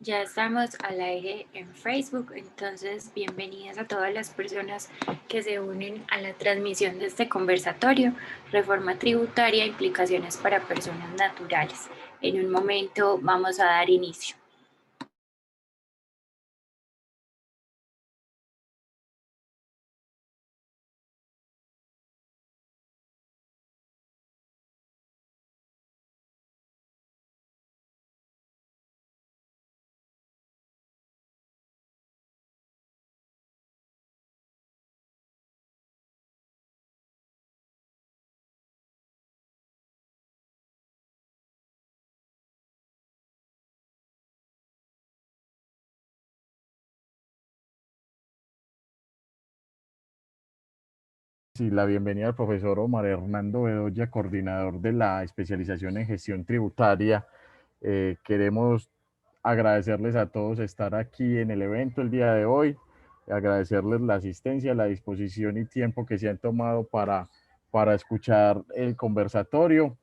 Ya estamos al aire en Facebook, entonces bienvenidas a todas las personas que se unen a la transmisión de este conversatorio, Reforma Tributaria, implicaciones para personas naturales. En un momento vamos a dar inicio. Sí, la bienvenida al profesor Omar Hernando Bedoya, coordinador de la especialización en gestión tributaria. Queremos agradecerles a todos estar aquí en el evento el día de hoy, agradecerles la asistencia, la disposición y tiempo que se han tomado para escuchar el conversatorio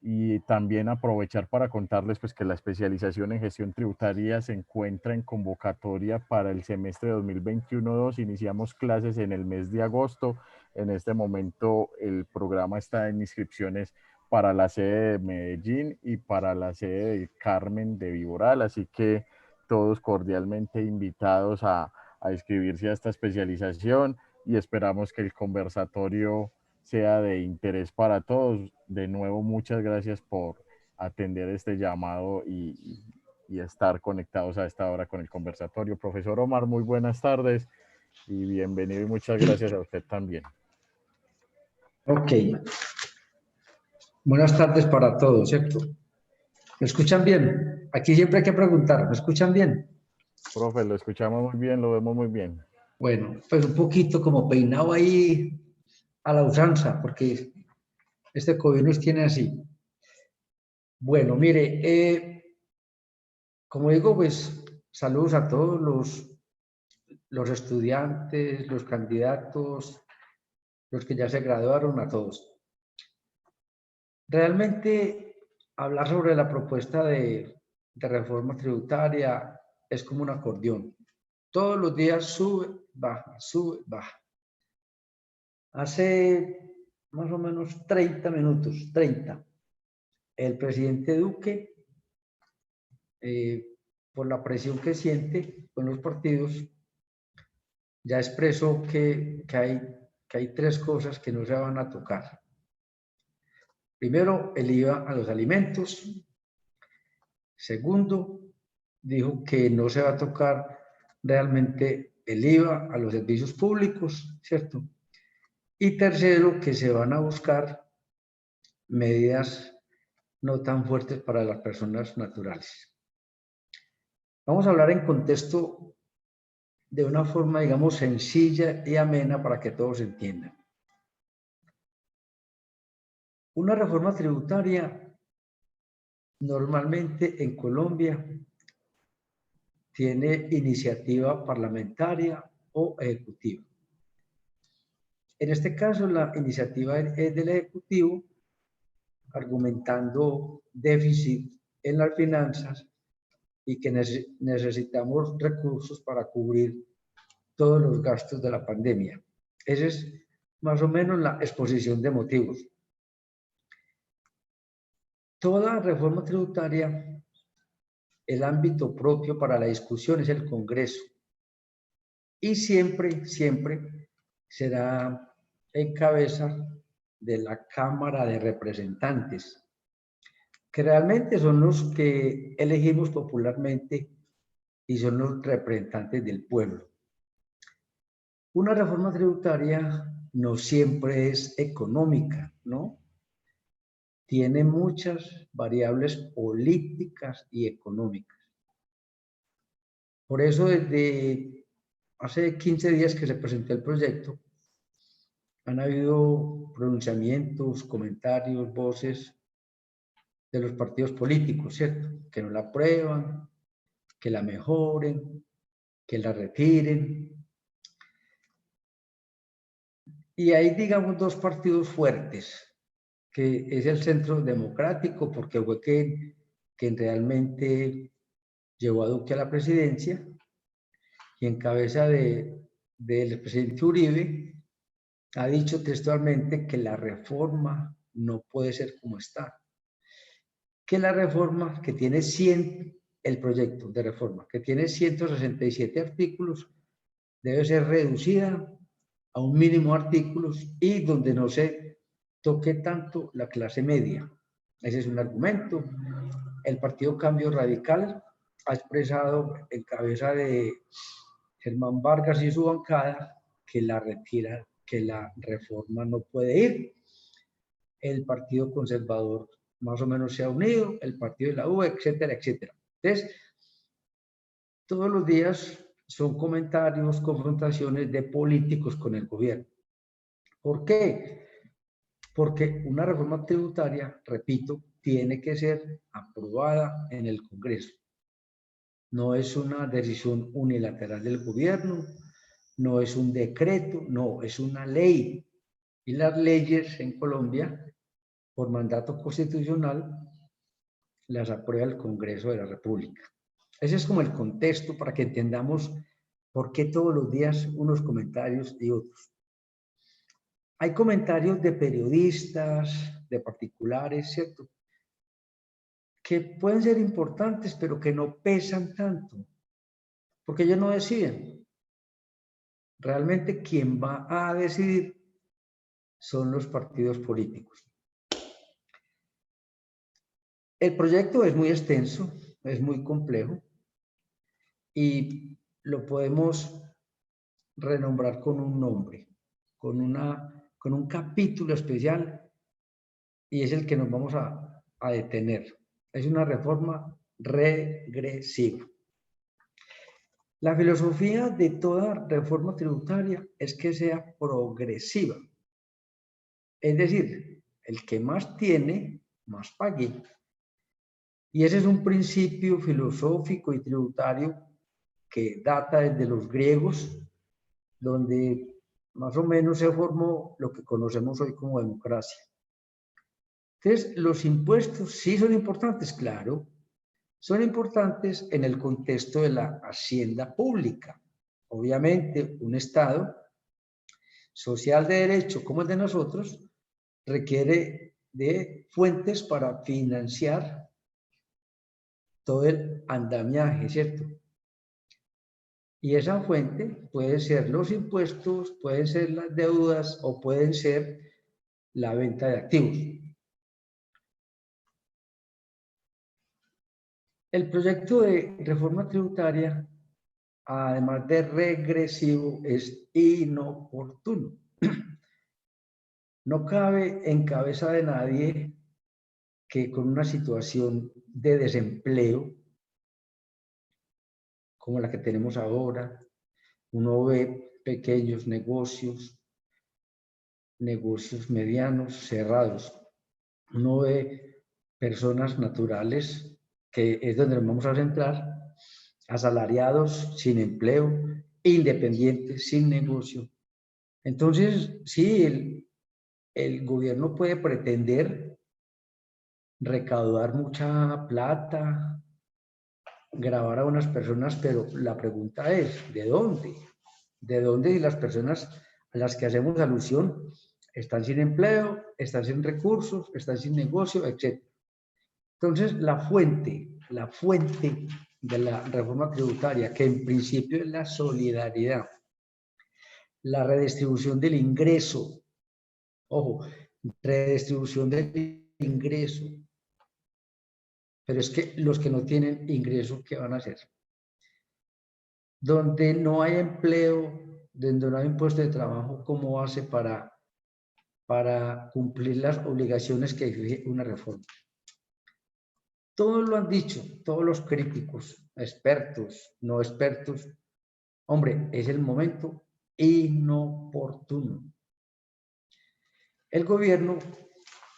y también aprovechar para contarles pues, que la especialización en gestión tributaria se encuentra en convocatoria para el semestre 2021-2. Iniciamos clases en el mes de agosto. En este momento el programa está en inscripciones para la sede de Medellín y para la sede de Carmen de Viboral, así que todos cordialmente invitados a inscribirse a esta especialización y esperamos que el conversatorio sea de interés para todos. De nuevo, muchas gracias por atender este llamado y estar conectados a esta hora con el conversatorio. Profesor Omar, muy buenas tardes y bienvenido y muchas gracias a usted también. Ok, buenas tardes para todos, ¿cierto? ¿Me escuchan bien? Aquí siempre hay que preguntar, ¿me escuchan bien? Profe, lo escuchamos muy bien, lo vemos muy bien. Bueno, pues un poquito como peinado ahí a la usanza, porque este COVID nos tiene así. Bueno, mire, como digo, pues saludos a todos los estudiantes, los candidatos, los que ya se graduaron, a todos. Realmente hablar sobre la propuesta de reforma tributaria es como un acordeón. Todos los días sube, baja. Hace más o menos 30 minutos, 30, el presidente Duque, por la presión que siente con los partidos, ya expresó que hay tres cosas que no se van a tocar. Primero, el IVA a los alimentos. Segundo, dijo que no se va a tocar realmente el IVA a los servicios públicos, ¿cierto? Y tercero, que se van a buscar medidas no tan fuertes para las personas naturales. Vamos a hablar en contexto de una forma, digamos, sencilla y amena para que todos entiendan. Una reforma tributaria normalmente en Colombia tiene iniciativa parlamentaria o ejecutiva. En este caso, la iniciativa es del Ejecutivo, argumentando déficit en las finanzas y que necesitamos recursos para cubrir todos los gastos de la pandemia. Esa es más o menos la exposición de motivos. Toda reforma tributaria, el ámbito propio para la discusión es el Congreso y siempre será en cabeza de la Cámara de Representantes, que realmente son los que elegimos popularmente y son los representantes del pueblo. Una reforma tributaria no siempre es económica, ¿no? Tiene muchas variables políticas y económicas. Por eso, desde hace 15 días que se presentó el proyecto, han habido pronunciamientos, comentarios, voces de los partidos políticos, ¿cierto? Que no la aprueban, que la mejoren, que la retiren. Y hay, digamos, dos partidos fuertes, que es el Centro Democrático, porque fue que realmente llevó a Duque a la presidencia y en cabeza del presidente Uribe ha dicho textualmente que la reforma no puede ser como está. Que la reforma que tiene el proyecto de reforma que tiene 167 artículos debe ser reducida a un mínimo de artículos y donde no se toque tanto la clase media. Ese es un argumento. El Partido Cambio Radical ha expresado en cabeza de Germán Vargas y su bancada que la retira, que la reforma no puede ir. El Partido Conservador más o menos se ha unido, el partido de la U, etcétera, etcétera. Entonces, todos los días son comentarios, confrontaciones de políticos con el gobierno. ¿Por qué? Porque una reforma tributaria, repito, tiene que ser aprobada en el Congreso. No es una decisión unilateral del gobierno, no es un decreto, no, es una ley. Y las leyes en Colombia, por mandato constitucional, las aprueba el Congreso de la República. Ese es como el contexto para que entendamos por qué todos los días unos comentarios y otros. Hay comentarios de periodistas, de particulares, ¿cierto? Que pueden ser importantes, pero que no pesan tanto, porque ellos no deciden. Realmente quien va a decidir son los partidos políticos. El proyecto es muy extenso, es muy complejo y lo podemos renombrar con un nombre, con un capítulo especial y es el que nos vamos a detener. Es una reforma regresiva. La filosofía de toda reforma tributaria es que sea progresiva. Es decir, el que más tiene, más pague. Y ese es un principio filosófico y tributario que data desde los griegos, donde más o menos se formó lo que conocemos hoy como democracia. Entonces, los impuestos sí son importantes, claro, son importantes en el contexto de la hacienda pública. Obviamente, un Estado social de derecho como el de nosotros requiere de fuentes para financiar todo el andamiaje, ¿cierto? Y esa fuente puede ser los impuestos, pueden ser las deudas o pueden ser la venta de activos. El proyecto de reforma tributaria, además de regresivo, es inoportuno. No cabe en cabeza de nadie que con una situación de desempleo como la que tenemos ahora, uno ve pequeños negocios medianos cerrados, uno ve personas naturales, que es donde nos vamos a centrar, asalariados, sin empleo, independientes, sin negocio. Entonces, sí, el gobierno puede pretender recaudar mucha plata, grabar a unas personas, pero la pregunta es, ¿de dónde? ¿De dónde? Y las personas a las que hacemos alusión están sin empleo, están sin recursos, están sin negocio, etc. Entonces, la fuente de la reforma tributaria, que en principio es la solidaridad, la redistribución del ingreso, ojo, redistribución del ingreso, pero es que los que no tienen ingreso, ¿qué van a hacer? Donde no hay empleo, donde no hay impuesto de trabajo, ¿cómo hace para cumplir las obligaciones que exige una reforma? Todos lo han dicho, todos los críticos, expertos, no expertos. Hombre, es el momento inoportuno. El gobierno,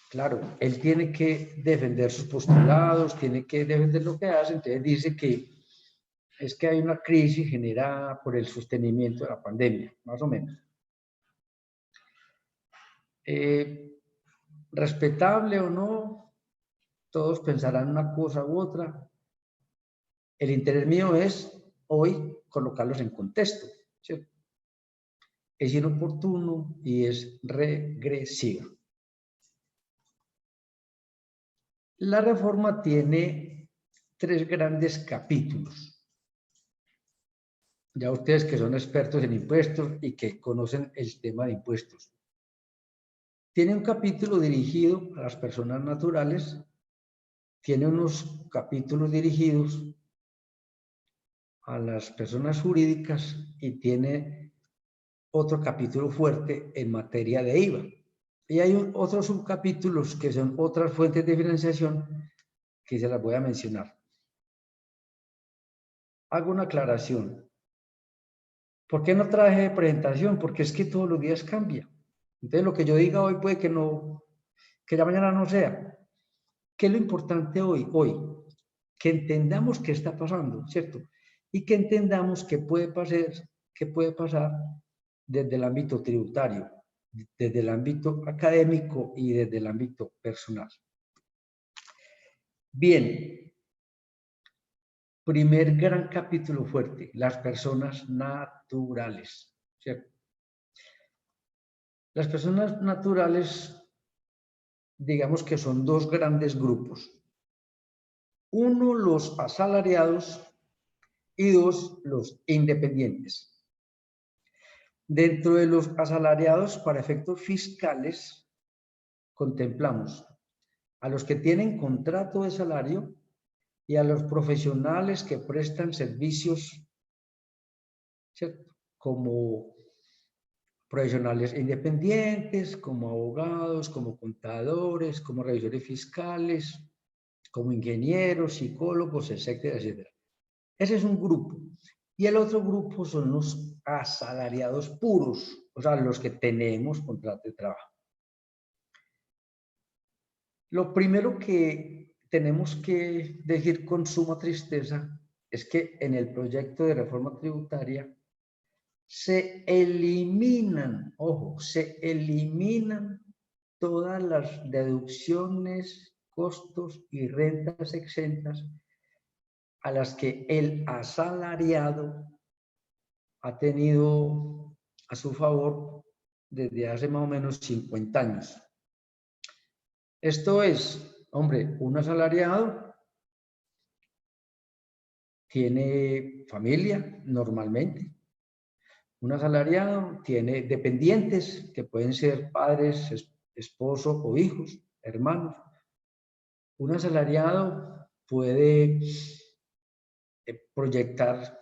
claro, él tiene que defender sus postulados, tiene que defender lo que hace, entonces dice que es que hay una crisis generada por el sostenimiento de la pandemia, más o menos. Respetable o no, todos pensarán una cosa u otra. El interés mío es hoy colocarlos en contexto, ¿cierto? Es inoportuno y es regresiva. La reforma tiene 3 grandes capítulos. Ya ustedes que son expertos en impuestos y que conocen el tema de impuestos. Tiene un capítulo dirigido a las personas naturales, tiene unos capítulos dirigidos a las personas jurídicas y tiene otro capítulo fuerte en materia de IVA. Y hay otros subcapítulos que son otras fuentes de financiación que se las voy a mencionar. Hago una aclaración. ¿Por qué no traje presentación? Porque es que todos los días cambia. Entonces lo que yo diga hoy puede que no, que ya mañana no sea. ¿Qué es lo importante hoy? Hoy, que entendamos qué está pasando, ¿cierto? Y que entendamos qué puede pasar desde el ámbito tributario, desde el ámbito académico y desde el ámbito personal. Bien, primer gran capítulo fuerte, las personas naturales, ¿cierto? Las personas naturales, digamos que son 2 grandes grupos. Uno, los asalariados, y 2, los independientes. Dentro de los asalariados, para efectos fiscales, contemplamos a los que tienen contrato de salario y a los profesionales que prestan servicios, ¿cierto? Como profesionales independientes, como abogados, como contadores, como revisores fiscales, como ingenieros, psicólogos, etcétera, etcétera. Ese es un grupo. Y el otro grupo son los asalariados puros, o sea, los que tenemos contrato de trabajo. Lo primero que tenemos que decir con suma tristeza es que en el proyecto de reforma tributaria se eliminan, ojo, se eliminan todas las deducciones, costos y rentas exentas a las que el asalariado ha tenido a su favor desde hace más o menos 50 años. Esto es, hombre, un asalariado tiene familia normalmente. Un asalariado tiene dependientes que pueden ser padres, esposo o hijos, hermanos. Un asalariado puede proyectar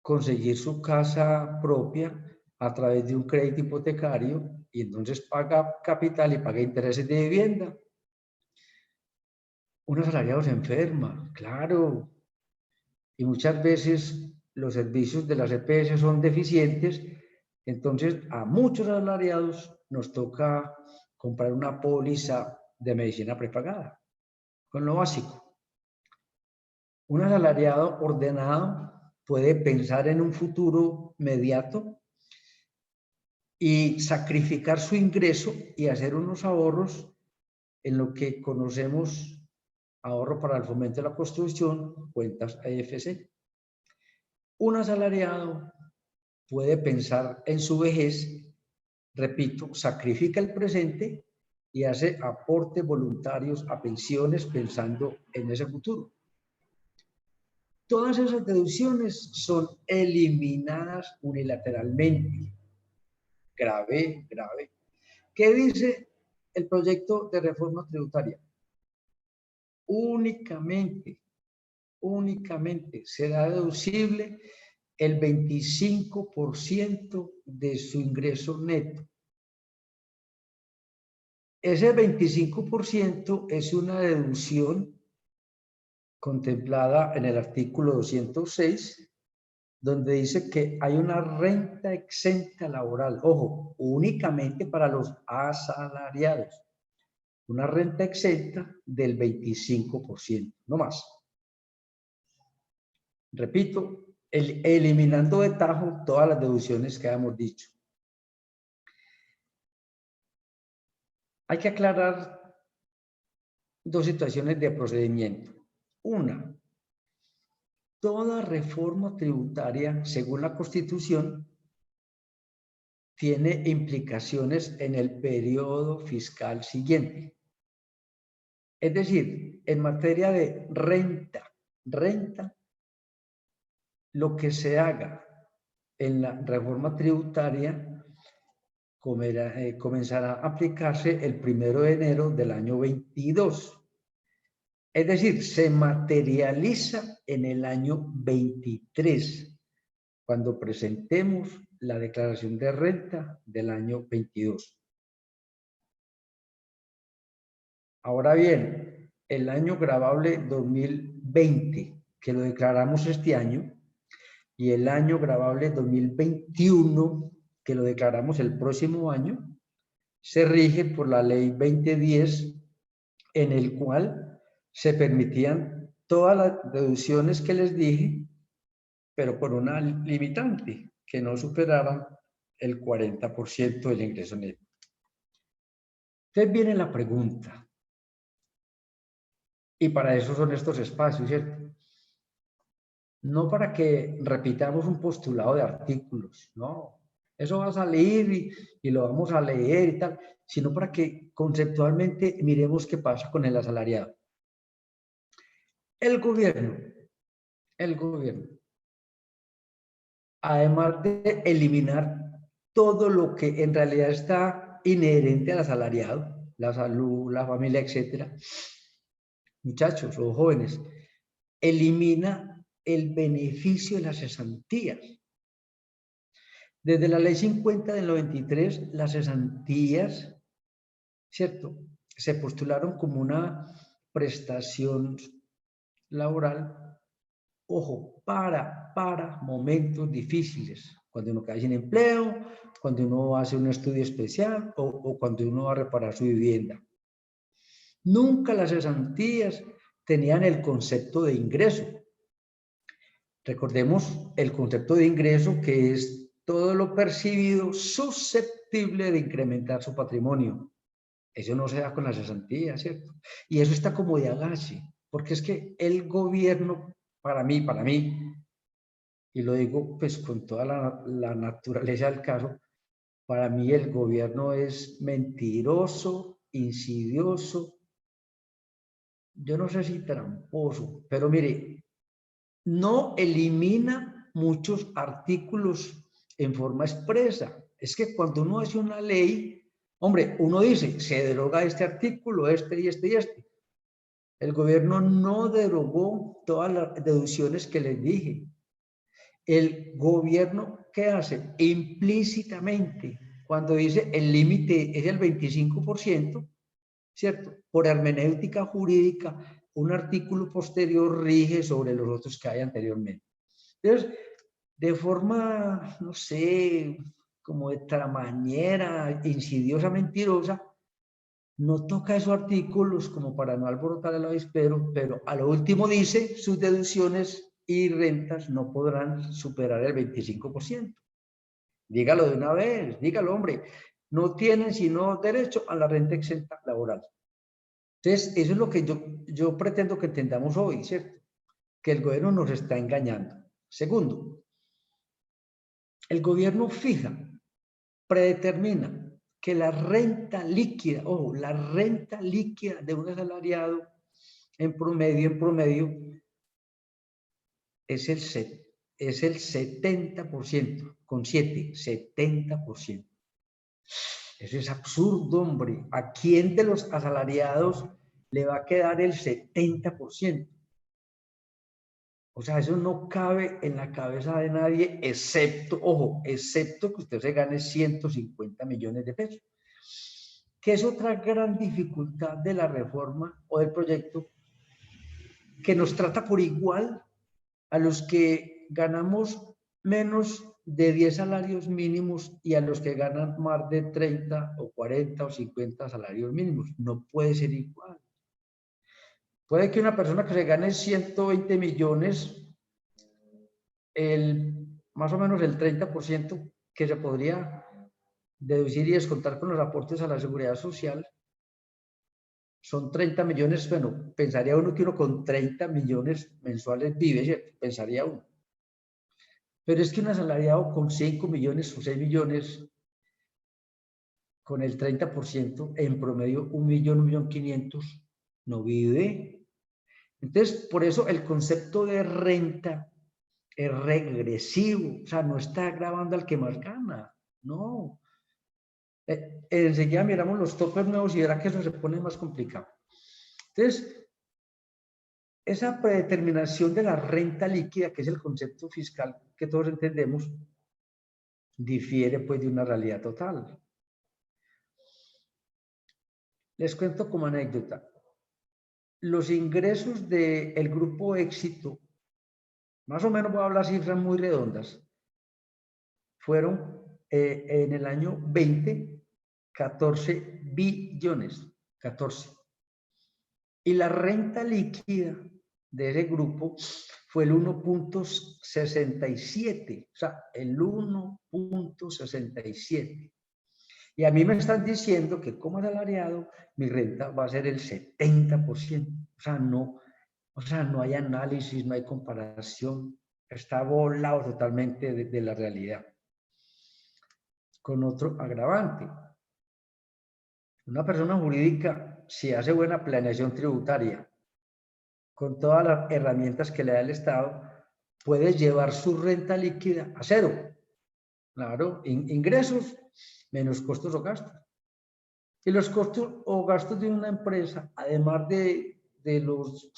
conseguir su casa propia a través de un crédito hipotecario y entonces paga capital y paga intereses de vivienda. Un asalariado se enferma, claro, y muchas veces los servicios de las EPS son deficientes, entonces a muchos asalariados nos toca comprar una póliza de medicina prepagada, con lo básico. Un asalariado ordenado puede pensar en un futuro inmediato y sacrificar su ingreso y hacer unos ahorros en lo que conocemos ahorro para el fomento de la construcción, cuentas AFC. Un asalariado puede pensar en su vejez, repito, sacrifica el presente y hace aportes voluntarios a pensiones pensando en ese futuro. Todas esas deducciones son eliminadas unilateralmente. Grave, grave. ¿Qué dice el proyecto de reforma tributaria? Únicamente será deducible el 25% de su ingreso neto. Ese 25% es una deducción contemplada en el artículo 206, donde dice que hay una renta exenta laboral, ojo, únicamente para los asalariados, una renta exenta del 25%, no más. Repito, eliminando de tajo todas las deducciones que hemos dicho. Hay que aclarar 2 situaciones de procedimiento. Una, toda reforma tributaria, según la Constitución, tiene implicaciones en el periodo fiscal siguiente. Es decir, en materia de renta, lo que se haga en la reforma tributaria comenzará a aplicarse el 1 de enero del año 22. Es decir, se materializa en el año 23, cuando presentemos la declaración de renta del año 22. Ahora bien, el año gravable 2020, que lo declaramos este año, y el año gravable 2021, que lo declaramos el próximo año, se rige por la ley 2010, en el cual se permitían todas las deducciones que les dije, pero por una limitante, que no superaran el 40% del ingreso neto. Entonces viene la pregunta, y para eso son estos espacios, ¿cierto? No para que repitamos un postulado de artículos, no. Eso va a salir y lo vamos a leer y tal, sino para que conceptualmente miremos qué pasa con el asalariado. El gobierno, además de eliminar todo lo que en realidad está inherente al asalariado, la salud, la familia, etcétera, muchachos o jóvenes, elimina el beneficio de las cesantías. Desde la ley 50 del 93, las cesantías, ¿cierto?, se postularon como una prestación laboral, ojo, para momentos difíciles, cuando uno cae sin empleo, cuando uno hace un estudio especial o cuando uno va a reparar su vivienda. Nunca las cesantías tenían el concepto de ingreso. Recordemos el concepto de ingreso, que es todo lo percibido susceptible de incrementar su patrimonio. Eso no se da con la cesantía, ¿cierto? Y eso está como de agache, porque es que el gobierno, para mí, y lo digo pues con toda la naturaleza del caso, para mí el gobierno es mentiroso, insidioso, yo no sé si tramposo, pero mire, no elimina muchos artículos en forma expresa. Es que cuando uno hace una ley, hombre, uno dice, se deroga este artículo, este y este y este. El gobierno no derogó todas las deducciones que les dije. El gobierno, ¿qué hace? Implícitamente, cuando dice el límite es el 25%, ¿cierto? Por hermenéutica jurídica, un artículo posterior rige sobre los otros que hay anteriormente. Entonces, de forma, no sé, como de tramañera, insidiosa, mentirosa, no toca esos artículos como para no alborotar el avispero, pero a lo último dice, sus deducciones y rentas no podrán superar el 25%. Dígalo de una vez, dígalo, hombre. No tienen sino derecho a la renta exenta laboral. Entonces, eso es lo que yo pretendo que entendamos hoy, ¿cierto? Que el gobierno nos está engañando. Segundo, el gobierno predetermina que la renta líquida, ojo, la renta líquida de un asalariado en promedio, es el 70%, con 7, 70%. Eso es absurdo, hombre. ¿A quién de los asalariados le va a quedar el 70%? O sea, eso no cabe en la cabeza de nadie, excepto, ojo, excepto que usted se gane 150 millones de pesos. Que es otra gran dificultad de la reforma o del proyecto, que nos trata por igual a los que ganamos menos de 10 salarios mínimos y a los que ganan más de 30 o 40 o 50 salarios mínimos. No puede ser igual. Puede que una persona que se gane 120 millones, más o menos el 30% que se podría deducir y descontar con los aportes a la seguridad social, son 30 millones, bueno, pensaría uno que uno con 30 millones mensuales vive, ¿cierto? Pensaría uno. Pero es que un asalariado con 5 millones o 6 millones, con el 30%, en promedio 1.500.000, no vive. Entonces, por eso el concepto de renta es regresivo, o sea, no está grabando al que más gana, no. Enseguida miramos los topes nuevos y verá que eso se pone más complicado. Entonces, esa predeterminación de la renta líquida, que es el concepto fiscal que todos entendemos, difiere pues de una realidad total. Les cuento como anécdota. Los ingresos del grupo Éxito, más o menos voy a hablar cifras muy redondas, fueron en el año 20, 14 billones, 14. Y la renta líquida de ese grupo fue el 1.67, o sea, el 1.67. Y a mí me están diciendo que como asalariado mi renta va a ser el 70%. O sea, no hay análisis, no hay comparación. Está volado totalmente de la realidad. Con otro agravante. Una persona jurídica, si hace buena planeación tributaria, con todas las herramientas que le da el Estado, puede llevar su renta líquida a cero. Claro, ingresos menos costos o gastos. Y los costos o gastos de una empresa, además de los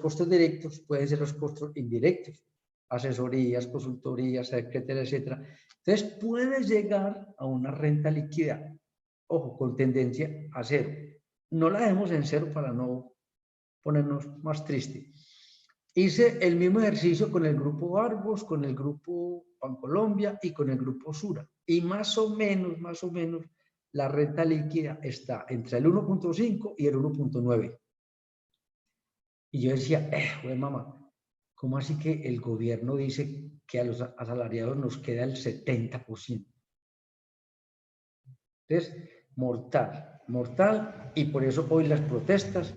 costos directos, pueden ser los costos indirectos, asesorías, consultorías, etcétera, etcétera. Entonces, puedes llegar a una renta líquida, ojo, con tendencia a cero. No la dejemos en cero para no ponernos más tristes. Hice el mismo ejercicio con el grupo Argos, con el grupo Bancolombia y con el grupo Sura. Y más o menos, la renta líquida está entre el 1.5 y el 1.9. Y yo decía, mamá, ¿cómo así que el gobierno dice que a los asalariados nos queda el 70%? Entonces, mortal, y por eso hoy las protestas,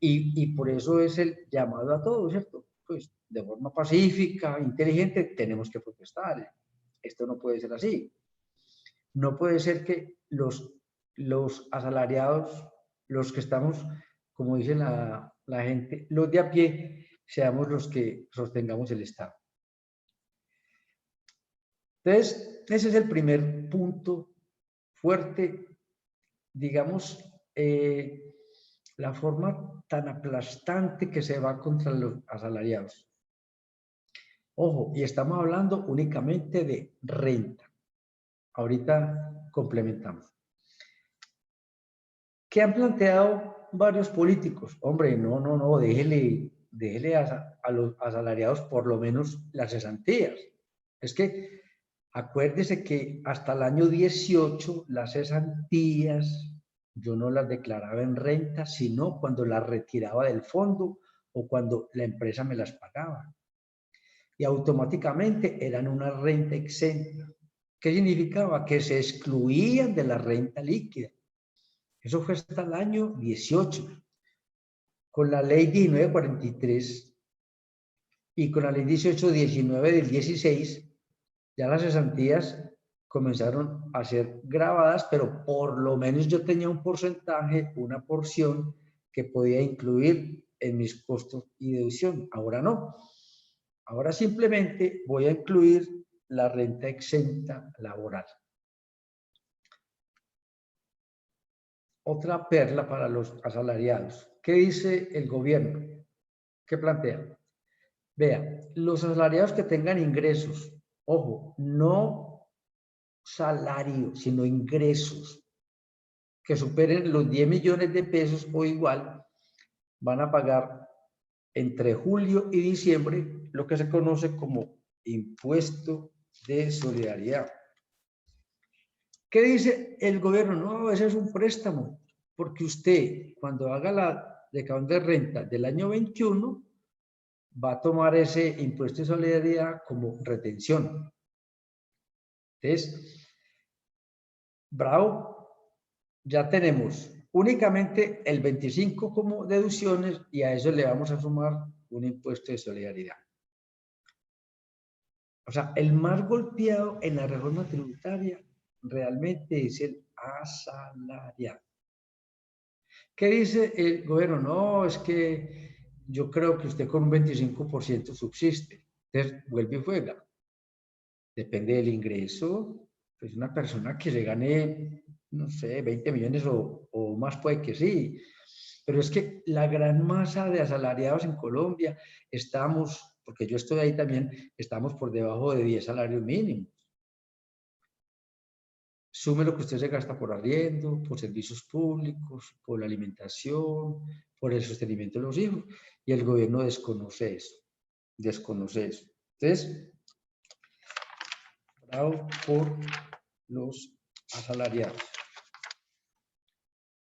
y por eso es el llamado a todos, ¿cierto? Pues de forma pacífica, inteligente, tenemos que protestar. Esto no puede ser así. No puede ser que los asalariados, los que estamos, como dice la gente, los de a pie, seamos los que sostengamos el Estado. Entonces, ese es el primer punto fuerte, digamos, la forma tan aplastante que se va contra los asalariados. Ojo, y estamos hablando únicamente de renta. Ahorita complementamos. ¿Qué han planteado varios políticos? Hombre, no, déjele a los asalariados por lo menos las cesantías. Es que acuérdese que hasta el año 18 las cesantías yo no las declaraba en renta, sino cuando las retiraba del fondo o cuando la empresa me las pagaba. Y automáticamente eran una renta exenta. ¿Qué significaba? Que se excluían de la renta líquida. Eso fue hasta el año 18. Con la ley 1943 y con la ley 1819 del 16, ya las cesantías comenzaron a ser grabadas, pero por lo menos yo tenía un porcentaje, una porción que podía incluir en mis costos y deducción. Ahora no. Ahora simplemente voy a incluir la renta exenta laboral. Otra perla para los asalariados. ¿Qué dice el gobierno? ¿Qué plantea? Vea, los asalariados que tengan ingresos, ojo, no salario, sino ingresos que superen los 10 millones de pesos o igual, van a pagar entre julio y diciembre lo que se conoce como impuesto de solidaridad. ¿Qué dice el gobierno? No, ese es un préstamo, porque usted cuando haga la declaración de renta del año 21 va a tomar ese impuesto de solidaridad como retención. Entonces, bravo, ya tenemos únicamente el 25% como deducciones y a eso le vamos a sumar un impuesto de solidaridad. O sea, el más golpeado en la reforma tributaria realmente es el asalariado. ¿Qué dice el gobierno? No, es que yo creo que usted con un 25% subsiste. Entonces, vuelve y juega. Depende del ingreso. Pues una persona que se gane, no sé, 20 millones o más puede que sí. Pero es que la gran masa de asalariados en Colombia estamos, porque yo estoy ahí también, estamos por debajo de 10 salarios mínimos. Sume lo que usted se gasta por arriendo, por servicios públicos, por la alimentación, por el sostenimiento de los hijos, y el gobierno desconoce eso. Desconoce eso. Entonces, bravo por los asalariados.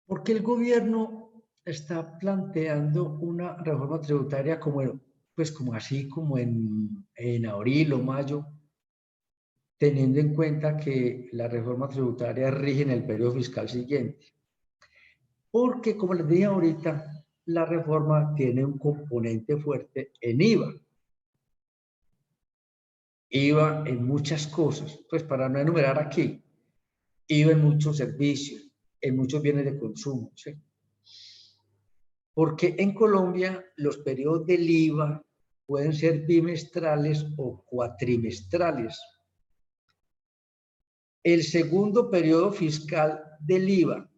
Porque el gobierno está planteando una reforma tributaria como, pues como así, como en abril o mayo, teniendo en cuenta que la reforma tributaria rige en el periodo fiscal siguiente. Porque, como les dije ahorita, la reforma tiene un componente fuerte en IVA. IVA en muchas cosas, pues para no enumerar aquí, IVA en muchos servicios, en muchos bienes de consumo, ¿sí? Porque en Colombia los periodos del IVA pueden ser bimestrales o cuatrimestrales. El segundo periodo fiscal del IVA,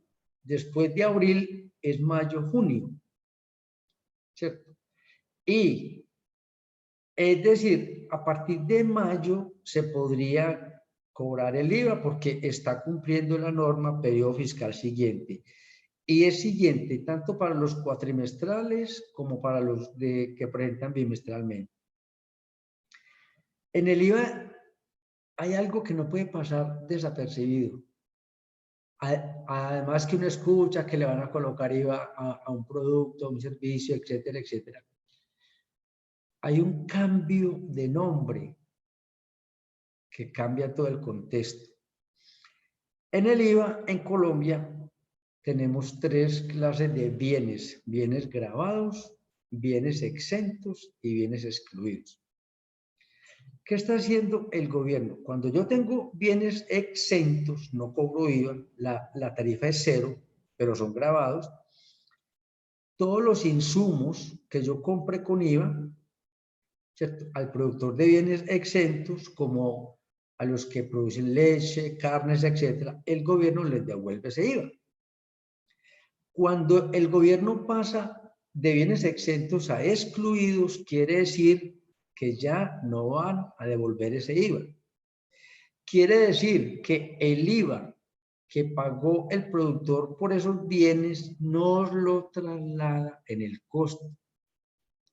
después de abril, es mayo-junio, ¿cierto? Y, es decir, a partir de mayo se podría cobrar el IVA porque está cumpliendo la norma periodo fiscal siguiente. Y es siguiente tanto para los cuatrimestrales como para los que presentan bimestralmente. En el IVA hay algo que no puede pasar desapercibido. Además que uno escucha que le van a colocar IVA a un producto, a un servicio, etcétera, etcétera. Hay un cambio de nombre que cambia todo el contexto. En el IVA, en Colombia, tenemos tres clases de bienes: bienes gravados, bienes exentos y bienes excluidos. ¿Qué está haciendo el gobierno? Cuando yo tengo bienes exentos, no cobro IVA, la tarifa es cero, pero son gravados. Todos los insumos que yo compre con IVA, ¿cierto?, al productor de bienes exentos, como a los que producen leche, carnes, etcétera, el gobierno les devuelve ese IVA. Cuando el gobierno pasa de bienes exentos a excluidos, quiere decir que ya no van a devolver ese IVA. Quiere decir que el IVA que pagó el productor por esos bienes no lo traslada en el costo.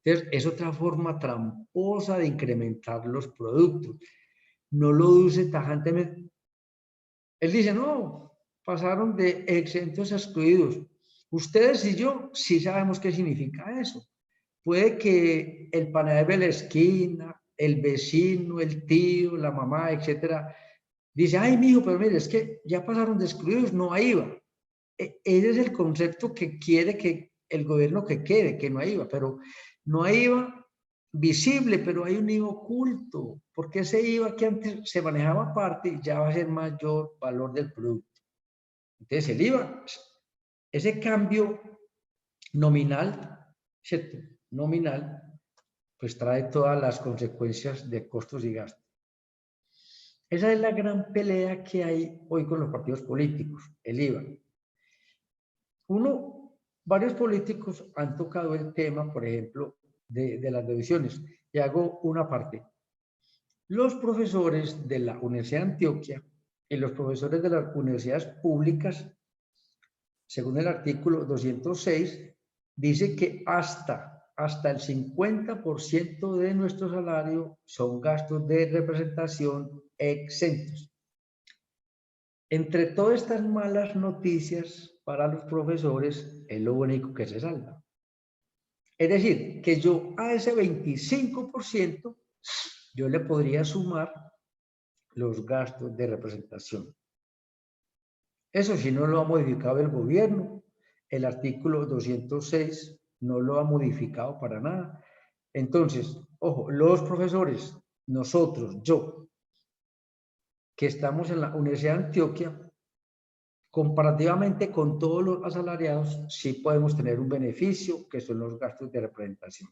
Entonces, es otra forma tramposa de incrementar los productos. No lo dice tajantemente. Él dice, no, pasaron de exentos a excluidos. Ustedes y yo sí sabemos qué significa eso. Puede que el panadero de la esquina, el vecino, el tío, la mamá, etcétera, dice, ay, mijo, pero mire, es que ya pasaron de excluidos, no hay IVA. Ese es el concepto que quiere que el gobierno que quede, que no hay IVA, pero no hay IVA visible, pero hay un IVA oculto, porque ese IVA que antes se manejaba aparte ya va a ser mayor valor del producto. Entonces el IVA, ese cambio nominal, ¿cierto?, nominal, pues trae todas las consecuencias de costos y gastos. Esa es la gran pelea que hay hoy con los partidos políticos, el IVA. Varios políticos han tocado el tema, por ejemplo, de las deducciones. Y hago una parte. Los profesores de la Universidad de Antioquia y los profesores de las universidades públicas, según el artículo 206, dice que hasta el 50% de nuestro salario son gastos de representación exentos. Entre todas estas malas noticias para los profesores, es lo único que se salva. Es decir, que yo a ese 25% yo le podría sumar los gastos de representación. Eso sí no lo ha modificado el gobierno, el artículo 206 no lo ha modificado para nada. Entonces, ojo, los profesores, nosotros, yo, que estamos en la Universidad de Antioquia, comparativamente con todos los asalariados, sí podemos tener un beneficio, que son los gastos de representación.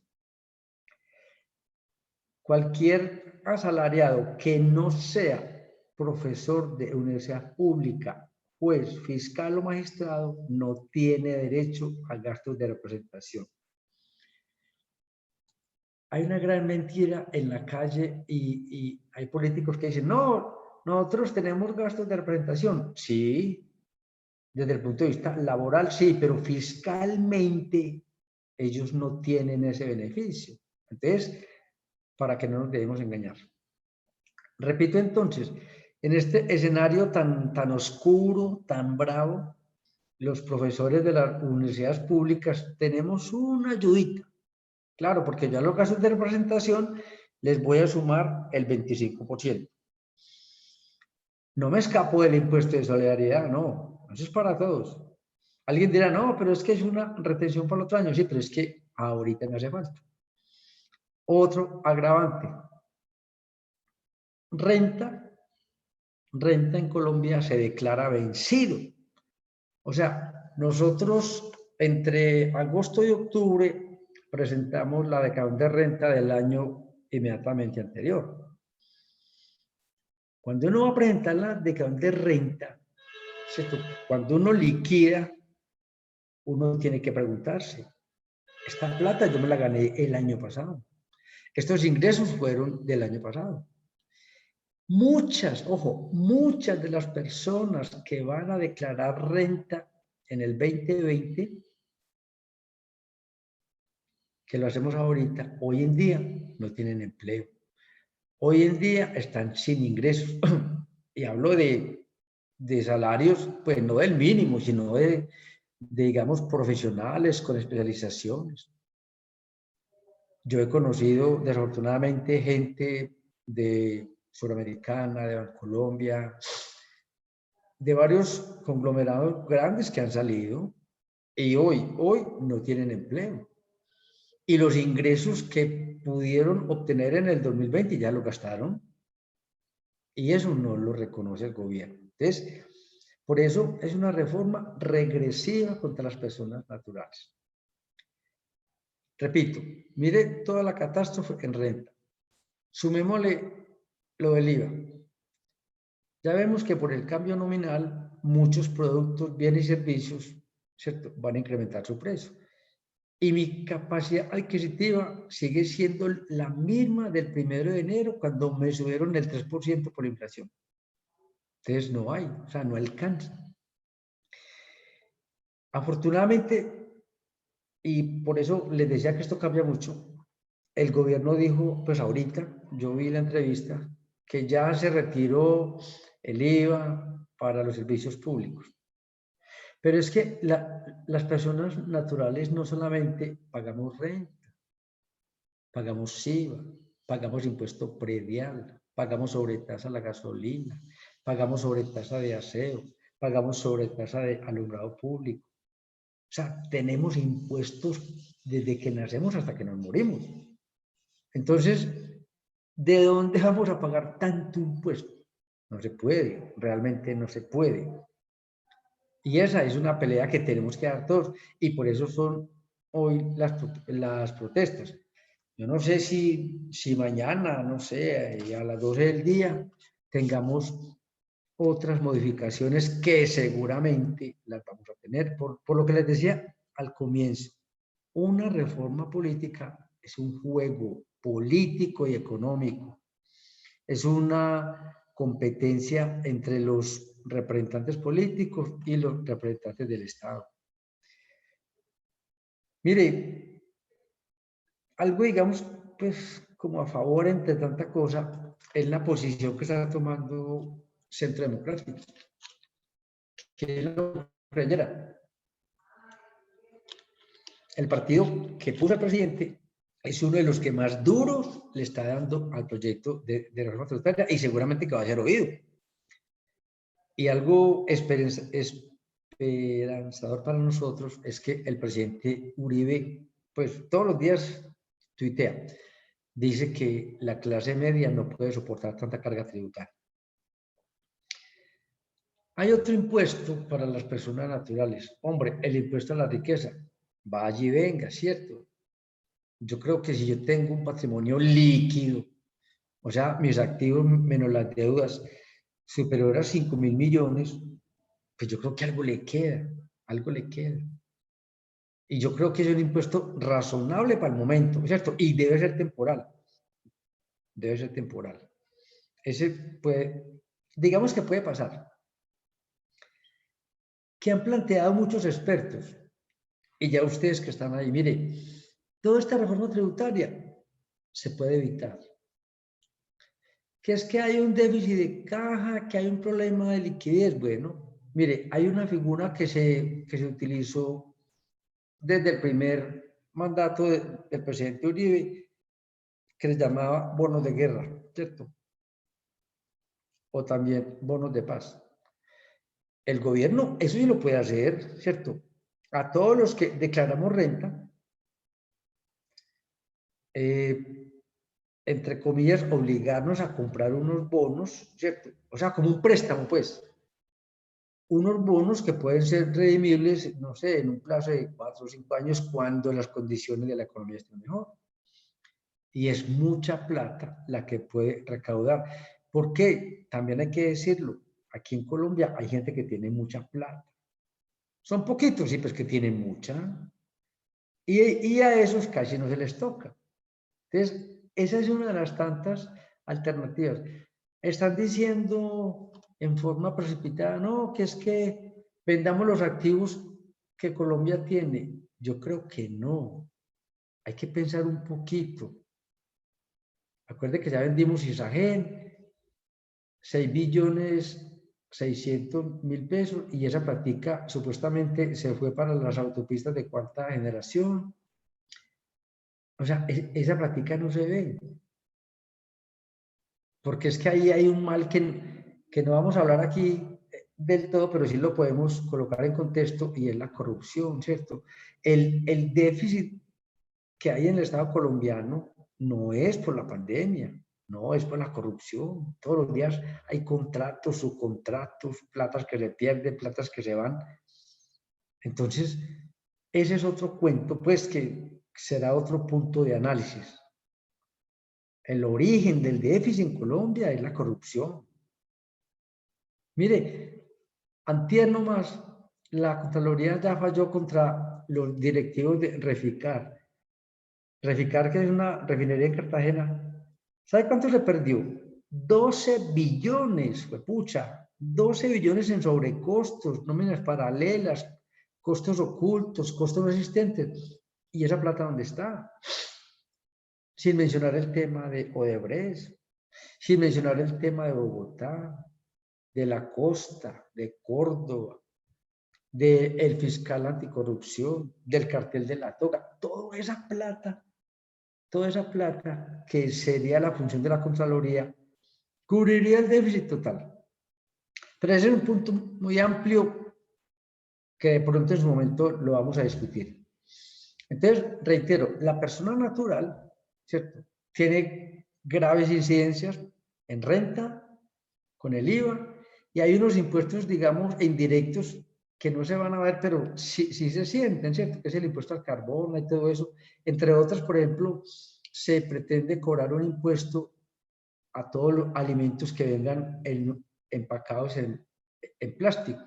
Cualquier asalariado que no sea profesor de universidad pública, juez, fiscal o magistrado, no tiene derecho a gastos de representación. Hay una gran mentira en la calle y hay políticos que dicen, no, nosotros tenemos gastos de representación. Sí, desde el punto de vista laboral, sí, pero fiscalmente ellos no tienen ese beneficio. Entonces, para que no nos debemos engañar. Repito entonces, en este escenario tan oscuro, tan bravo, los profesores de las universidades públicas tenemos una ayudita. Claro, porque yo a los gastos de representación les voy a sumar el 25%. No me escapo del impuesto de solidaridad, no, eso es para todos. Alguien dirá, no, pero es que es una retención para el otro año. Sí, pero es que ahorita me hace falta. Otro agravante. Renta en Colombia se declara vencido. O sea, nosotros entre agosto y octubre presentamos la declaración de renta del año inmediatamente anterior. Cuando uno va a presentar la declaración de renta, ¿cierto? Cuando uno liquida, uno tiene que preguntarse, esta plata yo me la gané el año pasado. Estos ingresos fueron del año pasado. Muchas de las personas que van a declarar renta en el 2020, que lo hacemos ahorita, hoy en día no tienen empleo. Hoy en día están sin ingresos. Y hablo de salarios, pues no del mínimo, sino de, digamos, profesionales con especializaciones. Yo he conocido, desafortunadamente, gente de Suramericana, de Colombia, de varios conglomerados grandes que han salido y hoy no tienen empleo. Y los ingresos que pudieron obtener en el 2020 ya lo gastaron. Y eso no lo reconoce el gobierno. Entonces, por eso es una reforma regresiva contra las personas naturales. Repito, mire toda la catástrofe en renta. Sumémosle lo del IVA. Ya vemos que por el cambio nominal, muchos productos, bienes y servicios, ¿cierto?, van a incrementar su precio. Y mi capacidad adquisitiva sigue siendo la misma del 1 de enero, cuando me subieron el 3% por inflación. Entonces no hay, o sea, no alcanza. Afortunadamente, y por eso les decía que esto cambia mucho, el gobierno dijo, pues ahorita, yo vi la entrevista, que ya se retiró el IVA para los servicios públicos. Pero es que las personas naturales no solamente pagamos renta, pagamos IVA, pagamos impuesto predial, pagamos sobretasa a la gasolina, pagamos sobretasa de aseo, pagamos sobretasa de alumbrado público. O sea, tenemos impuestos desde que nacemos hasta que nos morimos. Entonces, ¿de dónde vamos a pagar tanto impuesto? No se puede, realmente no se puede. Y esa es una pelea que tenemos que dar todos, y por eso son hoy las protestas. Yo no sé si mañana, no sé, a las 12 del día, tengamos otras modificaciones que seguramente las vamos a tener. Por lo que les decía al comienzo, una reforma política es un juego político y económico. Es una competencia entre los representantes políticos y los representantes del Estado. Mire, algo, digamos, pues como a favor entre tanta cosa, es la posición que está tomando Centro Democrático, que es lo que era. El partido que puso al presidente es uno de los que más duros le está dando al proyecto de reforma tributaria, y seguramente que va a ser oído. Y algo esperanzador esperanzador para nosotros es que el presidente Uribe, pues todos los días tuitea, dice que la clase media no puede soportar tanta carga tributaria. Hay otro impuesto para las personas naturales. Hombre, el impuesto a la riqueza. Vaya y venga, ¿cierto? Yo creo que si yo tengo un patrimonio líquido, o sea, mis activos menos las deudas, superior a 5.000 millones, pues yo creo que algo le queda, algo le queda. Y yo creo que es un impuesto razonable para el momento, ¿cierto? Y debe ser temporal. Debe ser temporal. Ese puede, digamos que puede pasar. Que han planteado muchos expertos, y ya ustedes que están ahí, mire, toda esta reforma tributaria se puede evitar. Que es que hay un déficit de caja, que hay un problema de liquidez. Bueno, mire, hay una figura que se utilizó desde el primer mandato del presidente Uribe, que se llamaba bonos de guerra, ¿cierto? O también bonos de paz. El gobierno, eso sí lo puede hacer, ¿cierto? A todos los que declaramos renta, entre comillas, obligarnos a comprar unos bonos, ¿cierto? O sea, como un préstamo, pues. Unos bonos que pueden ser redimibles, no sé, en un plazo de 4 o 5 años cuando las condiciones de la economía estén mejor. Y es mucha plata la que puede recaudar. ¿Por qué? También hay que decirlo. Aquí en Colombia hay gente que tiene mucha plata. Son poquitos, sí, pues que tienen mucha. Y a esos casi no se les toca. Entonces, esa es una de las tantas alternativas. Están diciendo en forma precipitada, no, que es que vendamos los activos que Colombia tiene. Yo creo que no. Hay que pensar un poquito. Acuerde que ya vendimos Isagen, 6.600.000 pesos, y esa plática supuestamente se fue para las autopistas de cuarta generación. O sea, esa plática no se ve. Porque es que ahí hay un mal que no vamos a hablar aquí del todo, pero sí lo podemos colocar en contexto, y es la corrupción, ¿cierto? El déficit que hay en el Estado colombiano no es por la pandemia, no, es por la corrupción. Todos los días hay contratos, subcontratos, platas que se pierden, platas que se van. Entonces, ese es otro cuento, pues, que será otro punto de análisis. El origen del déficit en Colombia es la corrupción. Mire, antier nomás, la Contraloría ya falló contra los directivos de Reficar. Reficar, que es una refinería en Cartagena. ¿Sabe cuánto se perdió? 12 billones, pucha, 12 billones en sobrecostos, nóminas paralelas, costos ocultos, costos no existentes. ¿Y esa plata dónde está? Sin mencionar el tema de Odebrecht, sin mencionar el tema de Bogotá, de la costa, de Córdoba, del fiscal anticorrupción, del cartel de la toga. Toda esa plata que sería la función de la Contraloría, cubriría el déficit total. Pero ese es un punto muy amplio que de pronto en su momento lo vamos a discutir. Entonces, reitero, la persona natural, ¿cierto?, tiene graves incidencias en renta, con el IVA, y hay unos impuestos, digamos, indirectos que no se van a ver, pero sí se sienten, ¿cierto?, que es el impuesto al carbono y todo eso. Entre otras, por ejemplo, se pretende cobrar un impuesto a todos los alimentos que vengan empacados en plástico.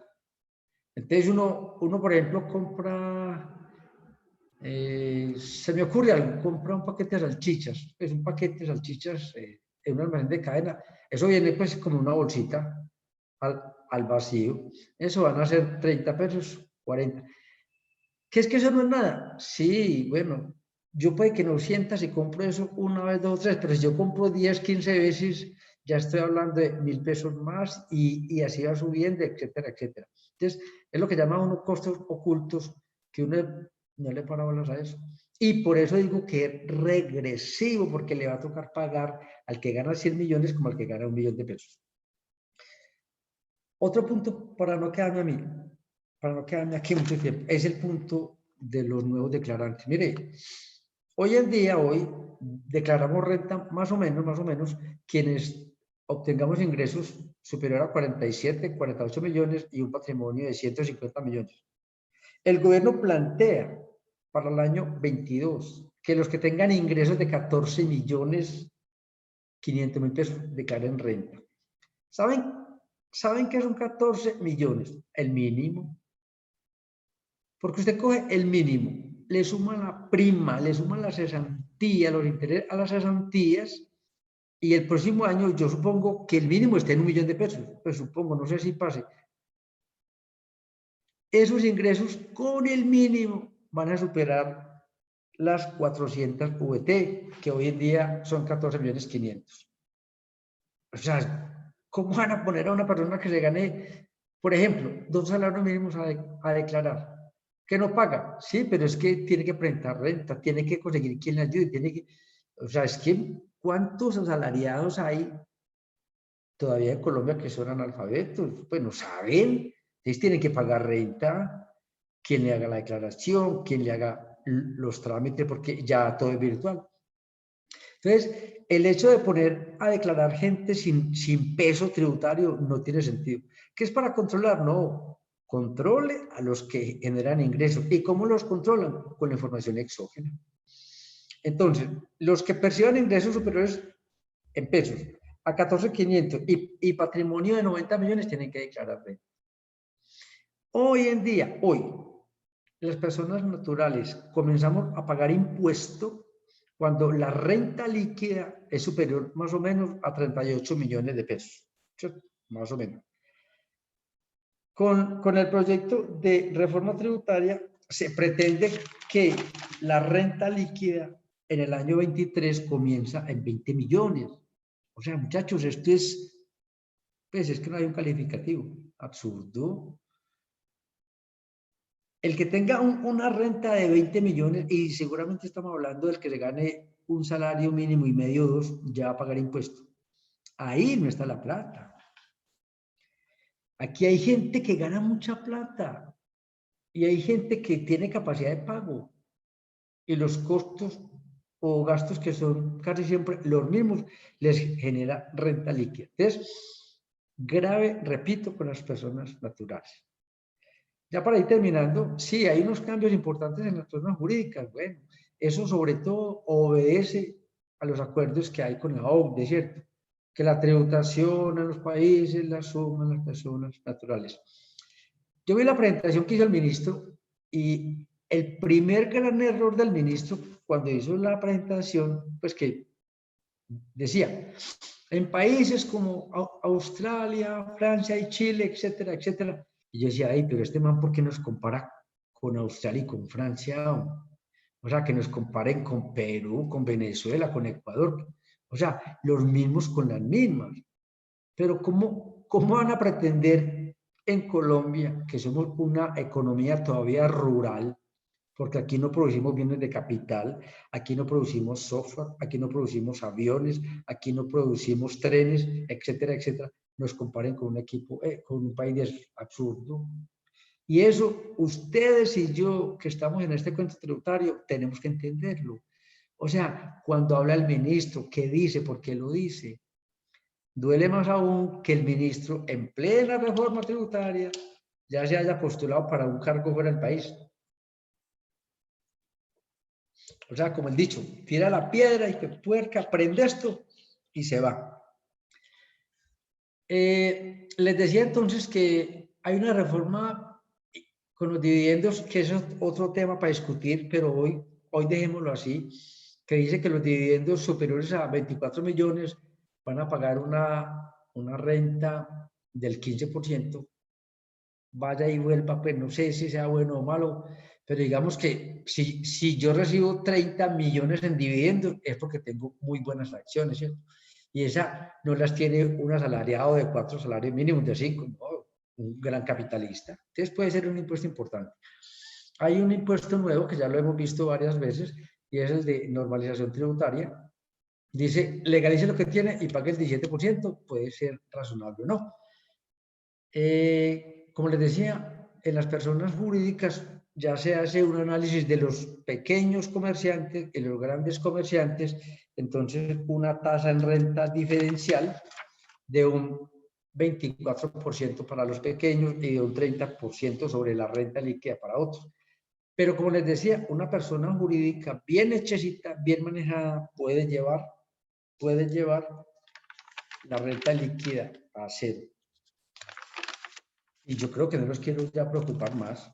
Entonces uno, por ejemplo, compra, se me ocurre algo, compra un paquete de salchichas, es un paquete de salchichas en un almacén de cadena, eso viene pues como una bolsita al vacío, eso van a ser 30 pesos, 40. ¿Qué es que eso no es nada? Sí, bueno, yo puede que no sienta si compro eso una vez, dos, tres, pero si yo compro 10, 15 veces, ya estoy hablando de 1.000 pesos más, y así va subiendo, etcétera, etcétera. Entonces, es lo que llaman unos costos ocultos que uno no le para bolas a eso. Y por eso digo que es regresivo, porque le va a tocar pagar al que gana 100 millones como al que gana 1 millón de pesos. Otro punto para no quedarme a mí. para no quedarme aquí mucho tiempo, es el punto de los nuevos declarantes. Mire, hoy en día, declaramos renta más o menos, quienes obtengamos ingresos superior a 47, 48 millones y un patrimonio de 150 millones. El gobierno plantea para el año 22 que los que tengan ingresos de 14 millones 500 mil pesos declaren renta. ¿Saben qué son 14 millones? El mínimo. Porque usted coge el mínimo, le suma la prima, le suma la cesantía, los intereses a las cesantías, y el próximo año yo supongo que el mínimo esté en 1 millón de pesos. Pues supongo, no sé si pase. Esos ingresos con el mínimo van a superar las 400 VT, que hoy en día son 14 millones 500. O sea, ¿cómo van a poner a una persona que se gane, por ejemplo, 2 salarios mínimos a declarar? ¿Que no paga? Sí, pero es que tiene que presentar renta, tiene que conseguir quien le ayude, tiene que... O sea, es que ¿cuántos asalariados hay todavía en Colombia que son analfabetos? Pues no saben, ellos tienen que pagar renta, quien le haga la declaración, quien le haga los trámites, porque ya todo es virtual. Entonces, el hecho de poner a declarar gente sin peso tributario no tiene sentido. ¿Qué es para controlar? No, controle a los que generan ingresos. ¿Y cómo los controlan? Con la información exógena. Entonces, los que perciban ingresos superiores en pesos a 14.500 y patrimonio de 90 millones tienen que declarar renta. Hoy en día, las personas naturales comenzamos a pagar impuesto cuando la renta líquida es superior más o menos a 38 millones de pesos, ¿cierto? Más o menos. Con el proyecto de reforma tributaria se pretende que la renta líquida en el año 23 comienza en 20 millones. O sea, muchachos, esto pues es que no hay un calificativo, absurdo. El que tenga una renta de 20 millones, y seguramente estamos hablando del que se gane un salario mínimo y medio, 2, ya va a pagar impuestos. Ahí no está la plata. Aquí hay gente que gana mucha plata y hay gente que tiene capacidad de pago y los costos o gastos que son casi siempre los mismos les genera renta líquida. Entonces, grave, repito, con las personas naturales. Ya para ir terminando, sí, hay unos cambios importantes en las normas jurídicas. Bueno, eso sobre todo obedece a los acuerdos que hay con la OCDE, ¿cierto? Que la tributación en los países la suman las personas naturales. Yo vi la presentación que hizo el ministro y el primer gran error del ministro cuando hizo la presentación, pues que decía, en países como Australia, Francia y Chile, etcétera, etcétera. Y yo decía, pero este man, ¿por qué nos compara con Australia y con Francia? O sea, que nos comparen con Perú, con Venezuela, con Ecuador. O sea, los mismos con las mismas. Pero ¿cómo van a pretender en Colombia, que somos una economía todavía rural, porque aquí no producimos bienes de capital, aquí no producimos software, aquí no producimos aviones, aquí no producimos trenes, etcétera, etcétera, nos comparen con un equipo, con un país absurdo? Y eso, ustedes y yo que estamos en este cuento tributario, tenemos que entenderlo. O sea, cuando habla el ministro, ¿qué dice? ¿Por qué lo dice? Duele más aún que el ministro, en plena reforma tributaria, ya se haya postulado para un cargo fuera del país. O sea, como el dicho, tira la piedra y que puerca, prende esto y se va. Les decía entonces que hay una reforma con los dividendos, que es otro tema para discutir, pero hoy dejémoslo así, que dice que los dividendos superiores a 24 millones van a pagar una renta del 15%. Vaya y vuelva, pues no sé si sea bueno o malo, pero digamos que si yo recibo 30 millones en dividendos es porque tengo muy buenas acciones, ¿cierto? Y esa no las tiene un asalariado de 4 salarios mínimos, de 5, no, un gran capitalista. Entonces puede ser un impuesto importante. Hay un impuesto nuevo que ya lo hemos visto varias veces y es el de normalización tributaria. Dice, legalice lo que tiene y pague el 17%, puede ser razonable o no. Como les decía, en las personas jurídicas ya se hace un análisis de los pequeños comerciantes y los grandes comerciantes, entonces una tasa en renta diferencial de un 24% para los pequeños y de un 30% sobre la renta líquida para otros. Pero como les decía, una persona jurídica bien hechecita, bien manejada, puede llevar la renta líquida a cero. Y yo creo que no los quiero ya preocupar más.